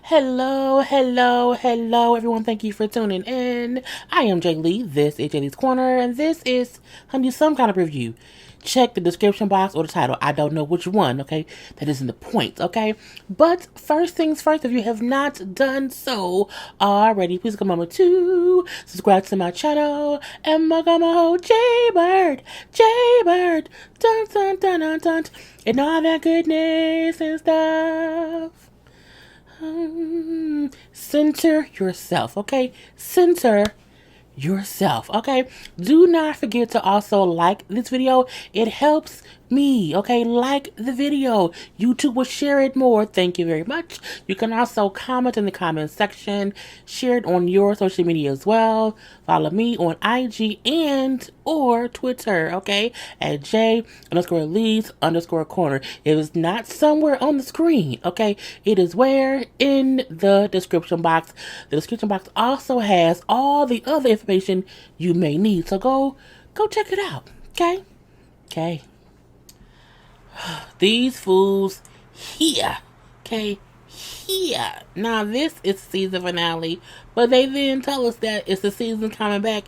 Hello, everyone. Thank you for tuning in. I am Jay Lee. This is JLeesCorner, and this is, honey, some kind of review. Check the description box or the title. I don't know which one, okay? That isn't the point, okay? But first things first, if you have not done so already, please come over to subscribe to my channel and welcome my JayBird, dun dun dun dun dun, and all that goodness and stuff. Center yourself, okay? Center yourself, okay? Do not forget to also like this video. It helps me, okay? Like the video. YouTube will share it more. Thank you very much. You can also comment in the comment section. Share it on your social media as well. Follow me on IG and or Twitter, okay? At J_Lees_Corner. It is not somewhere on the screen, okay? It is where? In the description box. The description box also has all the other information you may need. So go check it out, okay? Okay. These fools here, okay? Here. Now, this is season finale, but they then tell us that it's the season coming back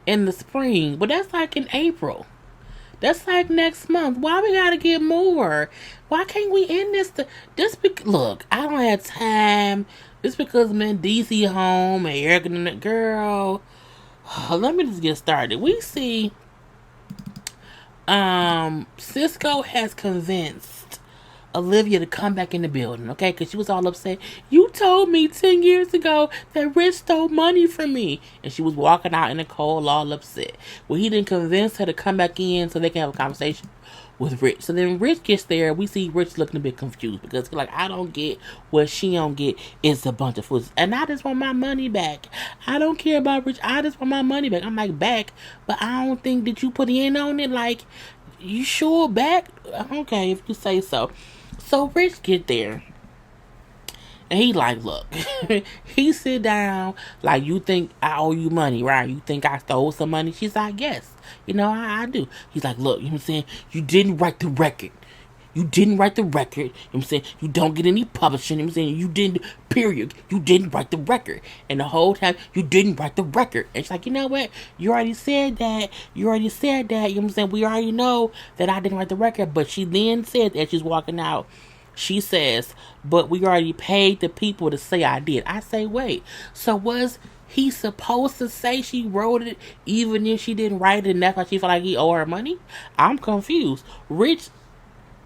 in the spring. But that's like in April. That's like next month. Why we gotta get more? Why can't we end this? Look, I don't have time. It's because I'm in DC home and Erica and the girl. Let me just get started. We see Cisco has convinced Olivia to come back in the building, okay? Because she was all upset. You told me 10 years ago that Rich stole money from me. And she was walking out in the cold, all upset. Well, he didn't convince her to come back in so they can have a conversation with Rich. So then Rich gets there. We see Rich looking a bit confused because he's like, I don't get what she don't get. It's a bunch of fools. And I just want my money back. I don't care about Rich. I just want my money back. I'm like, back? But I don't think that you put in on it. Like, you sure back? Okay, if you say so. So Rich get there. And he like, look, he sit down, like, you think I owe you money, right? You think I stole some money? She's like, yes, I do. He's like, look, you know what I'm saying? You didn't write the record. You didn't write the record. You know what I'm saying? You don't get any publishing. You know what I'm saying? You didn't, period. You didn't write the record. And the whole time, you didn't write the record. And she's like, you know what? You already said that. You know what I'm saying? We already know that I didn't write the record. But she then said, as she's walking out, she says, but we already paid the people to say I did. I say, wait, so was he supposed to say she wrote it even if she didn't write it and that's why she felt like he owed her money? I'm confused. Rich,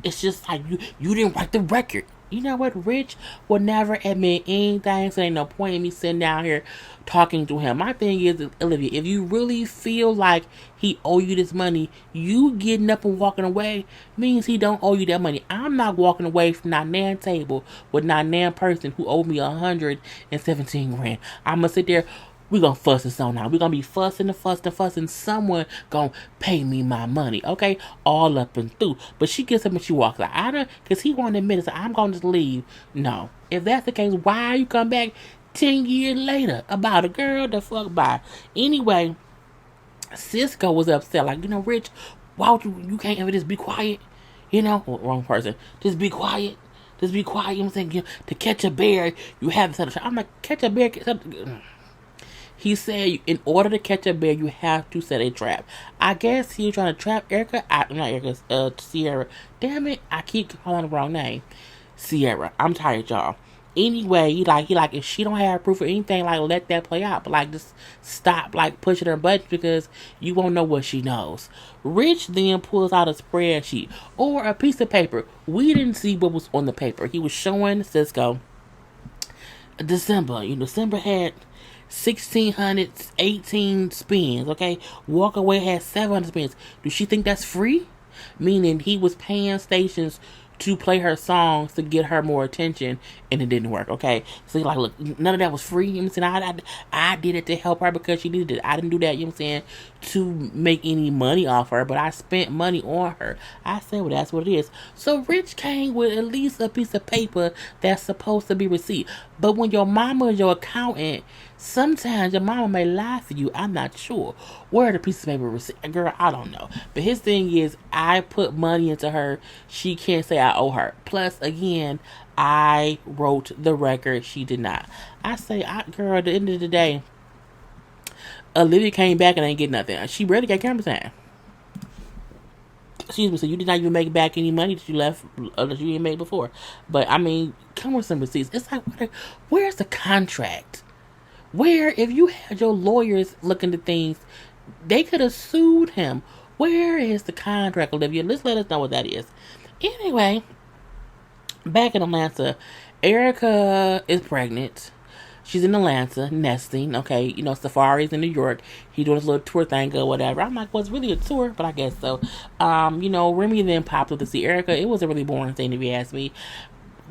it's just like, you didn't write the record. You know what? Rich will never admit anything, so ain't no point in me sitting down here talking to him. My thing is, Olivia, if you really feel like he owe you this money, you getting up and walking away means he don't owe you that money. I'm not walking away from that nan table with that nan person who owed me $117,000. I'm gonna sit there. We gonna fuss this on now. We gonna be fussing and fussing. Someone gonna pay me my money, okay? All up and through. But she gets up and she walks out. I don't, cause he won't admit it. So I'm gonna just leave. No. If that's the case, why you come back 10 years later about a girl? The fuck by. Anyway, Cisco was upset. Like, Rich, why would you can't ever just be quiet? Wrong person. Just be quiet. Just be quiet. You know what I'm saying? To catch a bear, you have to set a trap. I'm like, catch a bear. He said, in order to catch a bear, you have to set a trap. I guess he was trying to trap Erica. Not Erica, Sierra. Damn it, I keep calling the wrong name. Sierra. I'm tired, y'all. Anyway, he like, if she don't have proof or anything, like, let that play out. But, like, just stop, like, pushing her buttons because you won't know what she knows. Rich then pulls out a spreadsheet or a piece of paper. We didn't see what was on the paper. He was showing Cisco December. December had 1,618 spins, okay? Walk Away had 700 spins. Do she think that's free? Meaning he was paying stations to play her songs to get her more attention, and it didn't work, okay? So like, look, none of that was free. You know what I'm saying? I did it to help her because she needed it. I didn't do that, you know what I'm saying, to make any money off her, but I spent money on her. I said, well, that's what it is. So Rich came with at least a piece of paper that's supposed to be receipt. But when your mama, your accountant, Sometimes your mama may lie for you. I'm not sure. Where the piece of paper receipt? Girl, I don't know. But his thing is, I put money into her. She can't say I owe her. Plus, again, I wrote the record. She did not. I say, girl, at the end of the day, Olivia came back and ain't get nothing. She barely got camera time. Excuse me. So you did not even make back any money that you left that you didn't make before. But I mean, come with some receipts. It's like, where's the contract? Where, if you had your lawyers look into things, they could have sued him. Where is the contract, Olivia? Let's let us know what that is. Anyway, back in Atlanta, Erica is pregnant. She's in Atlanta, nesting. Okay, Safari's in New York. He doing his little tour thing or whatever. I'm like, well, it's really a tour, but I guess so. Remy then popped up to see Erica. It was a really boring thing if you ask me.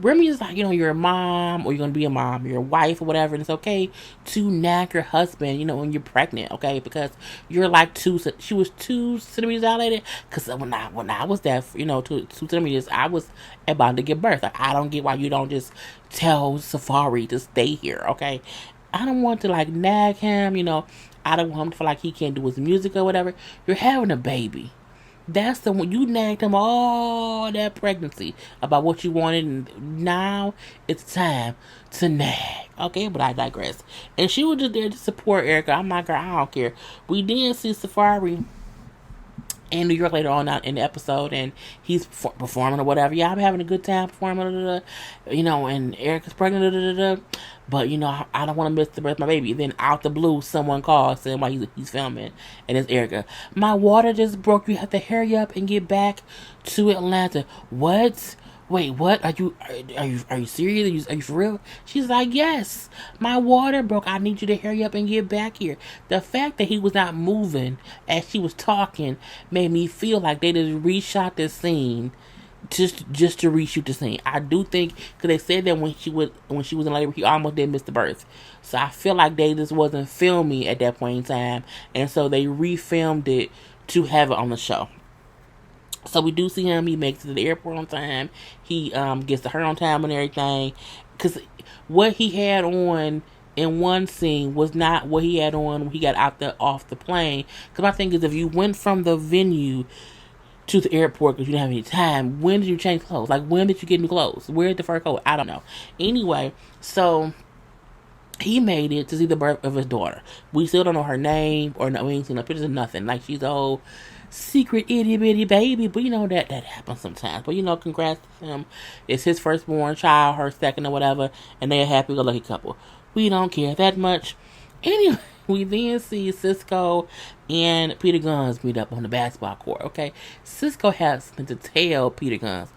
Remy is like, you're a mom, or you're going to be a mom, you're a wife, or whatever, and it's okay to nag your husband, when you're pregnant, okay, because you're like she was 2 centimeters dilated, because when I was that, 2 centimeters, I was about to give birth. Like, I don't get why you don't just tell Safari to stay here, okay. I don't want to, like, nag him, I don't want him to feel like he can't do his music or whatever. You're having a baby. That's the one you nagged him all that pregnancy about what you wanted, and now it's time to nag. Okay, but I digress. And she was just there to support Erica. I'm like, girl, I don't care. We did see Safari in New York later on in the episode, and he's performing or whatever. Yeah, I'm having a good time performing, and Erica's pregnant, but I don't want to miss the birth of my baby. Then out the blue, someone calls saying why he's filming, and it's Erica. My water just broke. You have to hurry up and get back to Atlanta. What? Wait, what? Are you serious? Are you for real? She's like, yes, my water broke. I need you to hurry up and get back here. The fact that he was not moving as she was talking made me feel like they just reshot this scene just to reshoot the scene. I do think, because they said that when she was in labor, he almost did miss the birth. So I feel like they just wasn't filming at that point in time, and so they refilmed it to have it on the show. So we do see him. He makes it to the airport on time. He gets to her on time and everything. Because what he had on in one scene was not what he had on when he got off the plane. Because my thing is, if you went from the venue to the airport because you didn't have any time, when did you change clothes? Like, when did you get new clothes? Where did the fur coat? I don't know. Anyway, so he made it to see the birth of his daughter. We still don't know her name, or no, we ain't seen no pictures of nothing. Like, she's old secret itty bitty baby, but that happens sometimes. But congrats to him. It's his firstborn child, her second or whatever, and they're a happy-go-lucky couple. We don't care that much. Anyway, we then see Cisco and Peter Guns meet up on the basketball court. Okay, Cisco has something to tell Peter Guns.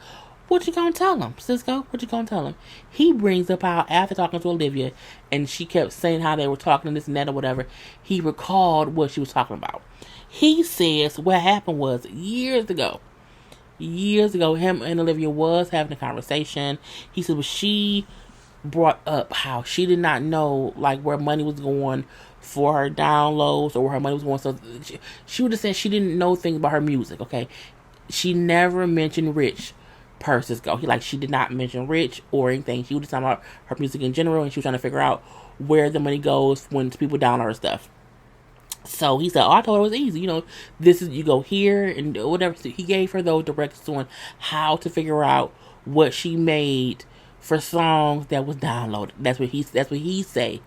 What you gonna tell him, Cisco? What you gonna tell him? He brings up how, after talking to Olivia, and she kept saying how they were talking and this and that or whatever, he recalled what she was talking about. He says what happened was years ago, him and Olivia was having a conversation. He said, well, she brought up how she did not know, like, where money was going for her downloads or where her money was going. So she would have said she didn't know things about her music, okay? She never mentioned Rich purses go. She did not mention Rich or anything. She was just talking about her music in general, and she was trying to figure out where the money goes when people download her stuff. So he said, I told her it was easy. This is, you go here and whatever. So he gave her those directions on how to figure out what she made for songs that was downloaded. That's what he say.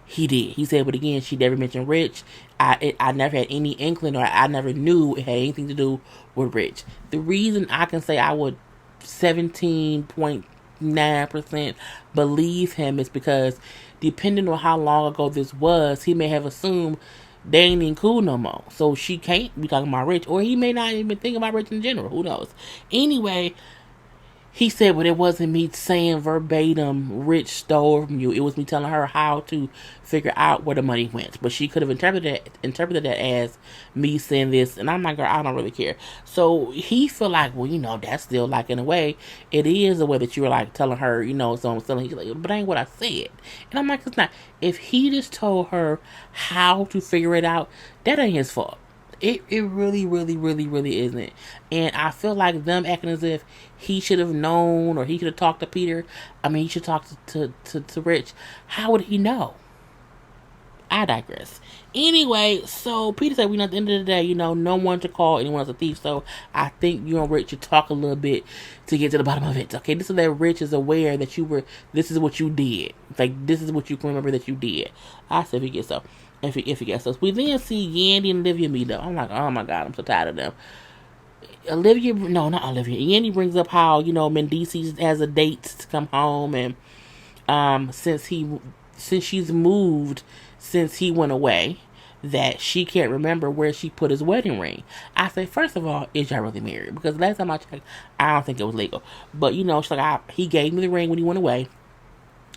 He did. He said, but again, she never mentioned Rich. I never had any inkling, or I never knew it had anything to do with Rich. The reason I can say I would 17.9% believe him is because, depending on how long ago this was, he may have assumed they ain't even cool no more. So she can't be talking about Rich, or he may not even think about Rich in general. Who knows? Anyway, he said, but it wasn't me saying verbatim, Rich stole from you. It was me telling her how to figure out where the money went. But she could have interpreted that as me saying this. And I'm like, girl, I don't really care. So he feel like, well, that's still, like, in a way, it is a way that you were, like, telling her, so I'm telling you, like, but ain't what I said. And I'm like, it's not. If he just told her how to figure it out, that ain't his fault. It really, really, really, really isn't. And I feel like them acting as if he should have known, or he could have talked to Peter. I mean, he should talk to Rich. How would he know? I digress. Anyway, so Peter said, at the end of the day, no one to call anyone else a thief. So I think you and Rich should talk a little bit to get to the bottom of it. Okay, this is that Rich is aware that this is what you did. Like, this is what you can remember that you did. I said, if he gets so. If he gets so. We then see Yandy and Olivia meet up. I'm like, oh my God, I'm so tired of them. Olivia, no, not Olivia. Yandy brings up how, Mendici has a date to come home, and since she's moved since he went away, that she can't remember where she put his wedding ring. I say, first of all, is y'all really married? Because last time I checked, I don't think it was legal. But she's like, he gave me the ring when he went away,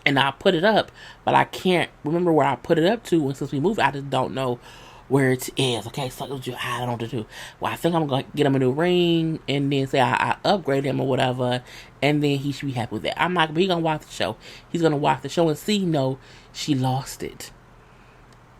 and I put it up, but I can't remember where I put it up to. And since we moved, I just don't know where it is. Okay, so I don't know what to do. Well, I think I'm gonna get him a new ring and then say I upgrade him or whatever, and then he should be happy with that. I'm like, but he's gonna watch the show. He's gonna watch the show and see, no, she lost it.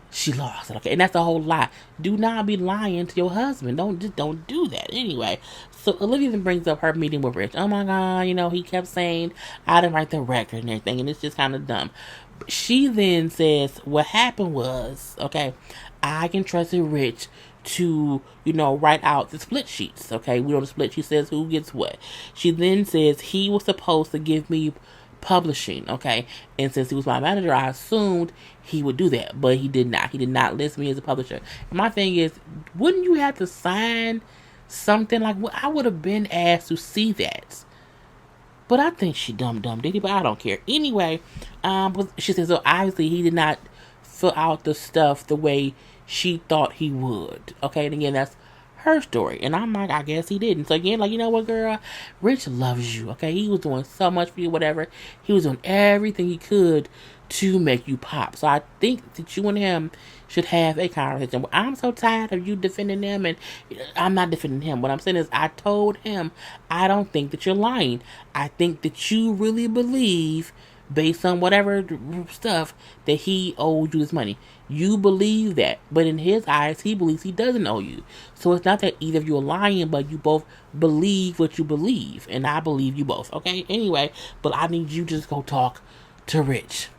She lost it, okay? And that's a whole lie. Do not be lying to your husband. Don't do that. Anyway, so Olivia then brings up her meeting with Rich. Oh my God, he kept saying I didn't write the record and everything, and it's just kind of dumb. But she then says what happened was, okay, I can trust Rich to, write out the split sheets, okay? We know the split sheet says who gets what. She then says he was supposed to give me publishing, okay? And since he was my manager, I assumed he would do that, but he did not. He did not list me as a publisher. And my thing is, wouldn't you have to sign something? Like, I would have been asked to see that. But I think she dumb did it, but I don't care. Anyway, but she says, so obviously he did not fill out the stuff the way she thought he would. Okay, and again, that's her story. And I'm like, I guess he didn't. So again, like, you know what, girl? Rich loves you, okay? He was doing so much for you, whatever. He was doing everything he could to make you pop. So I think that you and him should have a conversation. I'm so tired of you defending him, and I'm not defending him. What I'm saying is, I told him, I don't think that you're lying. I think that you really believe, based on whatever stuff, that he owed you this money. You believe that, but in his eyes, he believes he doesn't owe you. So it's not that either of you are lying, but you both believe what you believe, and I believe you both, okay? Anyway, but I need you to just go talk to Rich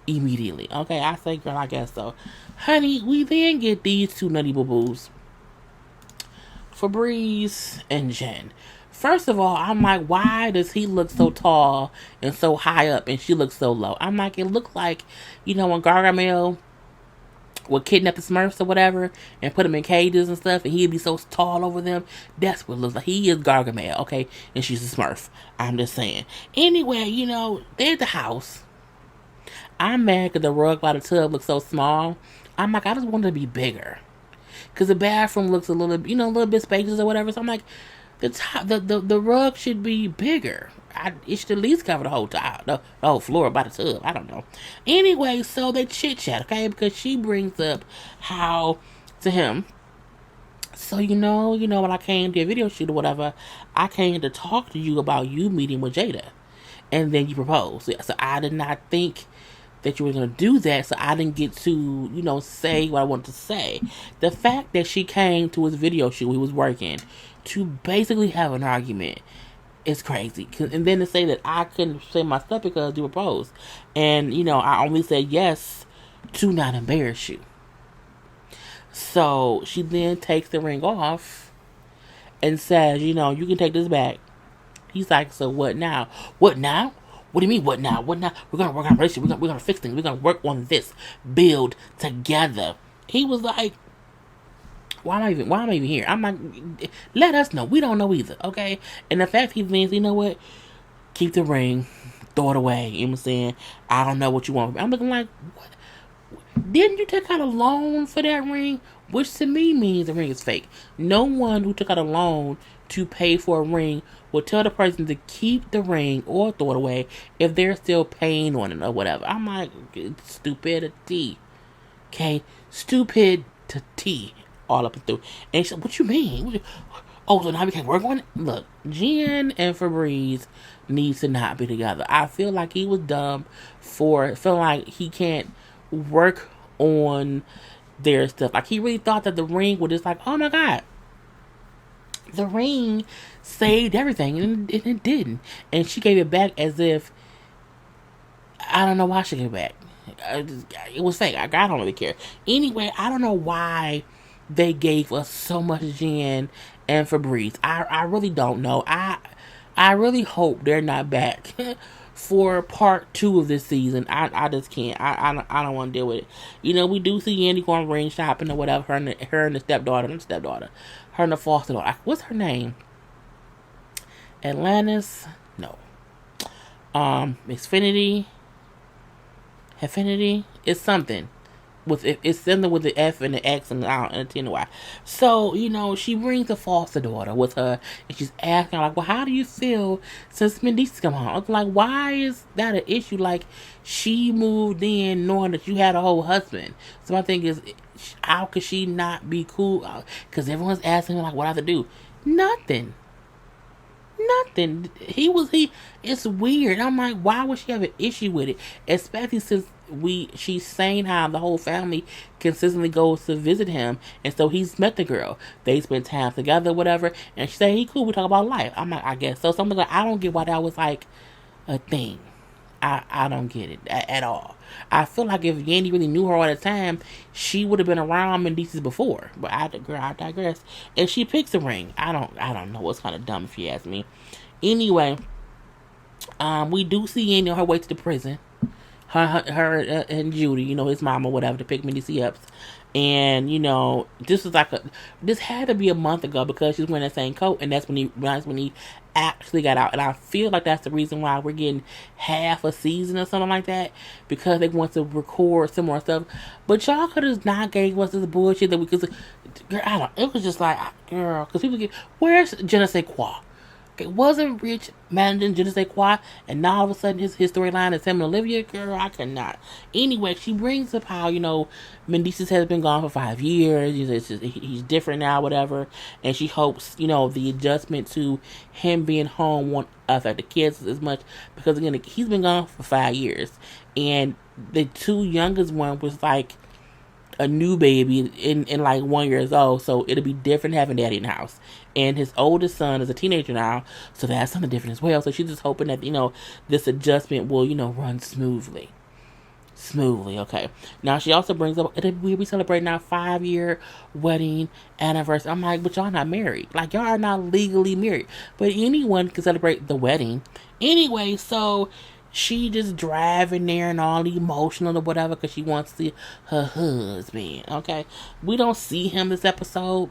immediately, okay? I say, girl, I guess so. Honey, we then get these two nutty boo-boos, Febreze and Jen. First of all, I'm like, why does he look so tall and so high up and she looks so low? I'm like, it looked like, when Gargamel would kidnap the Smurfs or whatever and put them in cages and stuff, and he'd be so tall over them. That's what it looks like. He is Gargamel, okay? And she's a Smurf. I'm just saying. Anyway, they're at the house. I'm mad because the rug by the tub looks so small. I'm like, I just want it to be bigger. Because the bathroom looks a little, a little bit spacious or whatever. So I'm like, the rug should be bigger. It should at least cover the whole tile, the whole floor by the tub. I don't know. Anyway, so they chit chat, okay? Because she brings up how to him. So when I came to a video shoot or whatever, I came to talk to you about you meeting with Jada, and then you proposed. So I did not think that you were going to do that, so I didn't get to, say what I wanted to say. The fact that she came to his video shoot, he was working, to basically have an argument is crazy. And then to say that I couldn't say my stuff because you proposed. And, I only said yes to not embarrass you. So she then takes the ring off and says, you can take this back. He's like, so what now? What now? What do you mean, what now? What now? We're going to work on relationship. We're going to fix things. We're going to work on this. Build together. He was like, why am I even here? I'm like, let us know. We don't know either, okay? And the fact he thinks, you know what? Keep the ring. Throw it away. You know what I'm saying? I don't know what you want. I'm looking like, what? Didn't you take out a loan for that ring? Which to me means the ring is fake. No one who took out a loan to pay for a ring will tell the person to keep the ring or throw it away if they're still paying on it or whatever. I'm like, stupidity. Okay? Stupidity. All up and through. And she said, what you mean? Oh, so now we can't work on it? Look, Jen and Febreze needs to not be together. I feel like he was dumb for feeling like he can't work on their stuff. Like, he really thought that the ring would just like, oh my God, the ring saved everything, and it didn't. And she gave it back as if, I don't know why she gave it back. It was fake. I don't really care. Anyway, I don't know why they gave us so much Jen and Fabrice. I really don't know. I really hope they're not back for part 2 of this season. I just can't. I don't want to deal with it. You know, we do see Andy going ring shopping or whatever. Her and the stepdaughter, her and the foster daughter. What's her name? Atlantis? No. Xfinity. Affinity. It's something. It's something with the F and the X and the T and the Y. So, you know, she brings the foster daughter with her and she's asking like, well, how do you feel since Mendice's come home? I'm like, why is that an issue? Like, she moved in knowing that you had a whole husband. So my thing is, how could she not be cool? Because everyone's asking her like, what I have to do? Nothing. It's weird. I'm like, why would she have an issue with it? Especially since she's saying how the whole family consistently goes to visit him, and so he's met the girl. They spend time together, whatever, and she say he cool. We talk about life. I'm like, I guess so. Something like I don't get why that was like a thing. I don't get it at all. I feel like if Yandy really knew her all the time, she would have been around Mendices before. But I digress. If she picks a ring, I don't know. It's kind of dumb if you ask me. Anyway, we do see Yandy on her way to the prison. Her and Judy, you know, his mom or whatever, to pick Mendices up. And, you know, this had to be a month ago because she's wearing that same coat, and that's when he actually got out. And I feel like that's the reason why we're getting half a season or something like that, because they want to record some more stuff. But y'all could have not gave us this bullshit that we could. Girl, I don't. It was just like, girl, because people get, where's Je ne sais quoi? It wasn't Rich managing Je ne sais quoi, and now all of a sudden his storyline is him and Olivia. Girl, I cannot. Anyway, she brings up how, you know, Mendices has been gone for 5 years. He's different now, whatever. And she hopes, you know, the adjustment to him being home won't affect the kids as much, because again, he's been gone for 5 years, and the two youngest one was like a new baby in like 1 year old, so it'll be different having daddy in the house. And his oldest son is a teenager now, so that's something different as well. So she's just hoping that, you know, this adjustment will, you know, run smoothly. Okay. Now she also brings up, we'll be celebrating our 5-year wedding anniversary. I'm like, but y'all not married. Like, y'all are not legally married, but anyone can celebrate the wedding anyway. So she just driving there and all emotional or whatever because she wants to see her husband. Okay, we don't see him this episode.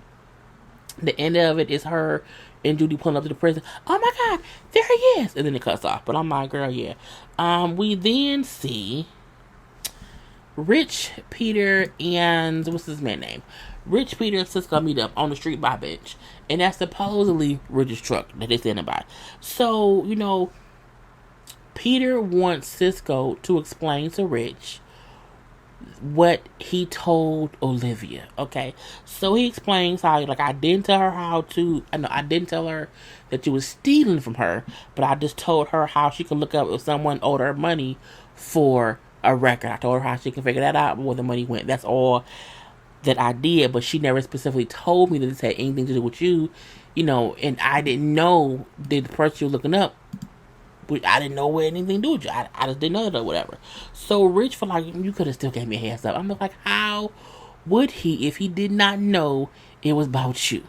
The end of it is her and Judy pulling up to the prison. Oh my God, there he is, and then it cuts off. But I'm like, girl, yeah. We then see Rich, Peter, and what's his man name? Rich, Peter, and Cisco meet up on the street by bench, and that's supposedly Rich's truck that they sent about. So, you know, Peter wants Cisco to explain to Rich what he told Olivia. Okay, so he explains how, like, I didn't tell her that you was stealing from her, but I just told her how she could look up if someone owed her money for a record. I told her how she can figure that out where the money went. That's all that I did, but she never specifically told me that this had anything to do with you, you know, and I didn't know that the person you were looking up, I didn't know what anything to do with you. I just didn't know that or whatever. So Rich felt like, you could have still gave me a heads up. I'm like, how would he if he did not know it was about you?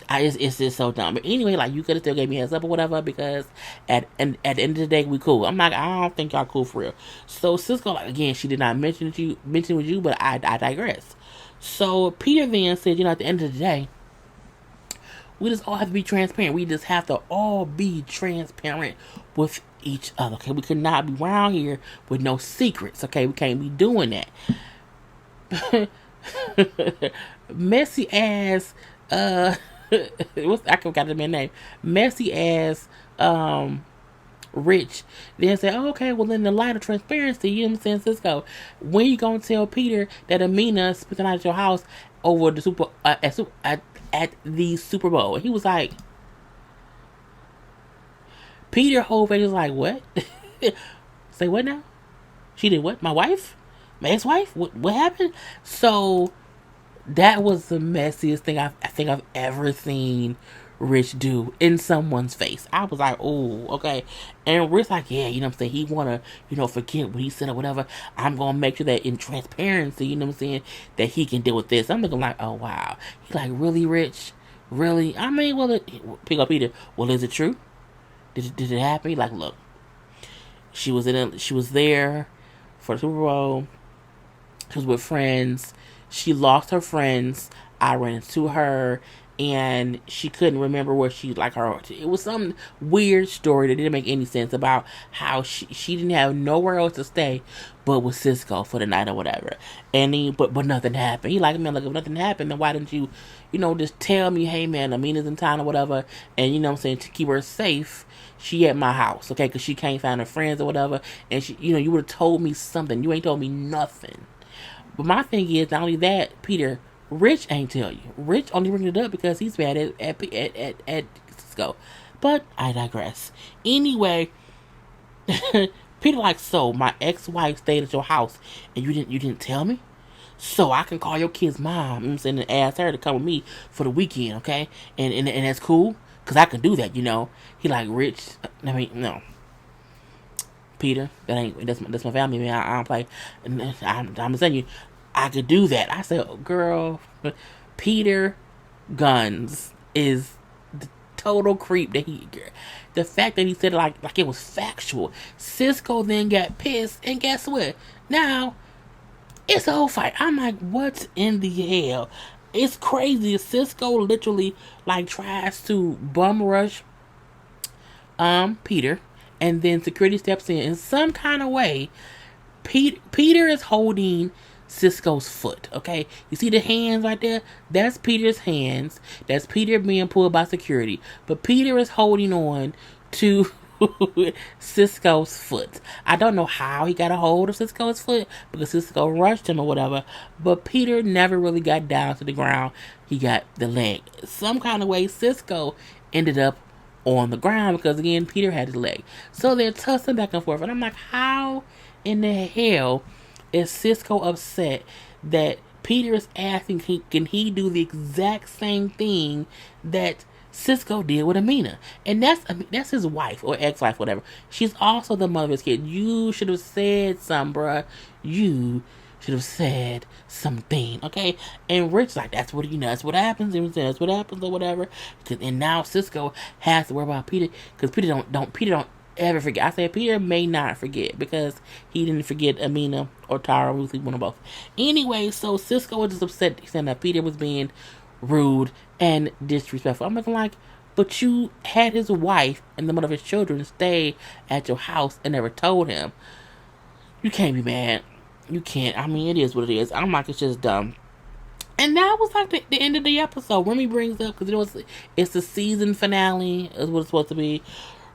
It's just so dumb. But anyway, like, you could have still gave me a heads up or whatever, because at the end of the day, we cool. I'm like, I don't think y'all cool for real. So Cisco, like, again, she did not mention with you, but I digress. So Peter then said, you know, at the end of the day, we just all have to be transparent. We just have to all be transparent with each other. Okay, we could not be around here with no secrets. Okay, we can't be doing that. Messy ass. I forgot the man's name. Messy ass. Rich then say, oh, okay, well, in the light of transparency, you know what I'm saying, Cisco, when you gonna tell Peter that Amina spent the night at your house over the at the Super Bowl? He was like, Peter whole face was like, what? Say what now? She did what? My wife? My ex-wife? What happened? So that was the messiest thing I think I've ever seen Rich do in someone's face. I was like, oh, okay. And Rich like, yeah, you know what I'm saying? He wanna, forget what he said or whatever. I'm gonna make sure that in transparency, you know what I'm saying, that he can deal with this. I'm looking like, oh wow. He like, really, Rich? Really? I mean, pick up Peter. Well, is it true? Did it happen? He like, look, she was there for the Super Bowl. She was with friends. She lost her friends. I ran into her, and she couldn't remember where she it was some weird story that didn't make any sense about how she didn't have nowhere else to stay but with Cisco for the night or whatever. And but nothing happened. He like, man, look, if nothing happened, then why didn't you, just tell me, hey man, Amina's in town or whatever, and what I'm saying, to keep her safe, she at my house, okay, because she can't find her friends or whatever, and she, you would have told me something. You ain't told me nothing. But my thing is, not only that, Peter, Rich ain't tell you. Rich only bringing it up because he's mad at Cisco. But I digress. Anyway, Peter like, so my ex-wife stayed at your house and you didn't tell me? So I can call your kid's mom, and ask her to come with me for the weekend, okay? And that's cool? Because I can do that, He like, Rich, I mean, no. Peter, that's my family, man. I don't play. I'm telling you, I could do that. I said, girl, Peter Guns is the total creep that the fact that he said it like it was factual. Cisco then got pissed, and guess what? Now it's a whole fight. I'm like, what's in the hell? It's crazy. Cisco literally tries to bum rush Peter, and then security steps in some kind of way. Peter is holding Cisco's foot, okay? You see the hands right there? That's Peter's hands. That's Peter being pulled by security. But Peter is holding on to Cisco's foot. I don't know how he got a hold of Cisco's foot, because Cisco rushed him or whatever, but Peter never really got down to the ground. He got the leg. Some kind of way, Cisco ended up on the ground because, again, Peter had his leg. So they're tussling back and forth. And I'm like, how in the hell is Cisco upset that Peter is asking, can he do the exact same thing that Cisco did with Amina? And that's his wife or ex-wife, whatever. She's also the mother of his kid. You should have said something, bruh. You should have said something, okay? And Rich like, that's what that's what happens. That's what happens or whatever. And now Cisco has to worry about Peter, because Peter don't ever forget. I said Peter may not forget because he didn't forget Amina or Tara, Ruthie, one of both. Anyway, so Cisco was just upset saying that Peter was being rude and disrespectful. I'm looking like, but you had his wife and the mother of his children stay at your house and never told him. You can't be mad. You can't. I mean, it is what it is. I'm like, it's just dumb. And that was the end of the episode. Remy brings up, because it's the season finale, is what it's supposed to be.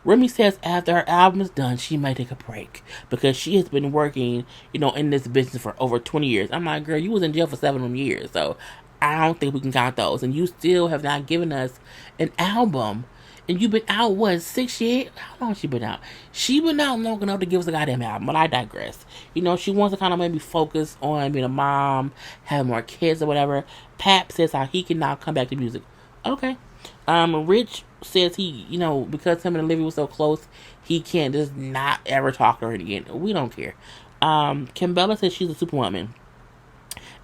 Remy says after her album is done, she may take a break because she has been working, in this business for over 20 years. I'm like, girl, you was in jail for 7 of them years, so I don't think we can count those. And you still have not given us an album. And you've been out, 6 years? How long has she been out? She been out long enough to give us a goddamn album, but I digress. She wants to kind of maybe focus on being a mom, having more kids or whatever. Pap says how he can now come back to music. Okay. Rich says he, because him and Olivia were so close, he can't just not ever talk to her again. We don't care. Kimbella says she's a superwoman,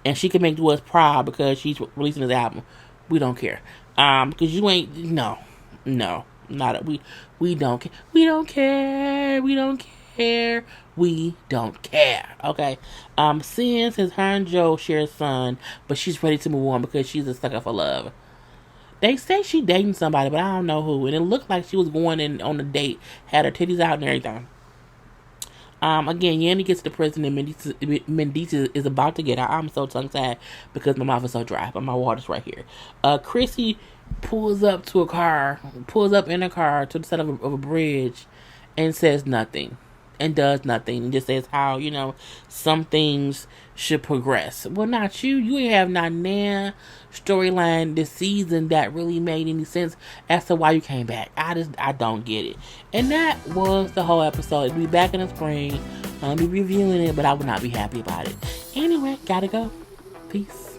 and she can make us proud because she's releasing his album. We don't care. Because you ain't, no, not we don't care. We don't care. We don't care. We don't care. Okay. Sin says her and Joe share a son, but she's ready to move on because she's a sucker for love. They say she dating somebody, but I don't know who. And it looked like she was going in on a date, had her titties out and everything. Again, Yanni gets to prison and Mendici is about to get out. I'm so tongue-tied because my mouth is so dry, but my water's right here. Chrissy pulls up in a car to the side of a bridge and says nothing. And does nothing. And just says how, some things should progress. Well, not you. You ain't have not now storyline this season that really made any sense as to why you came back. I don't get it. And that was the whole episode. It'll be back in the spring. I'll be reviewing it, but I would not be happy about it. Anyway, gotta go. Peace.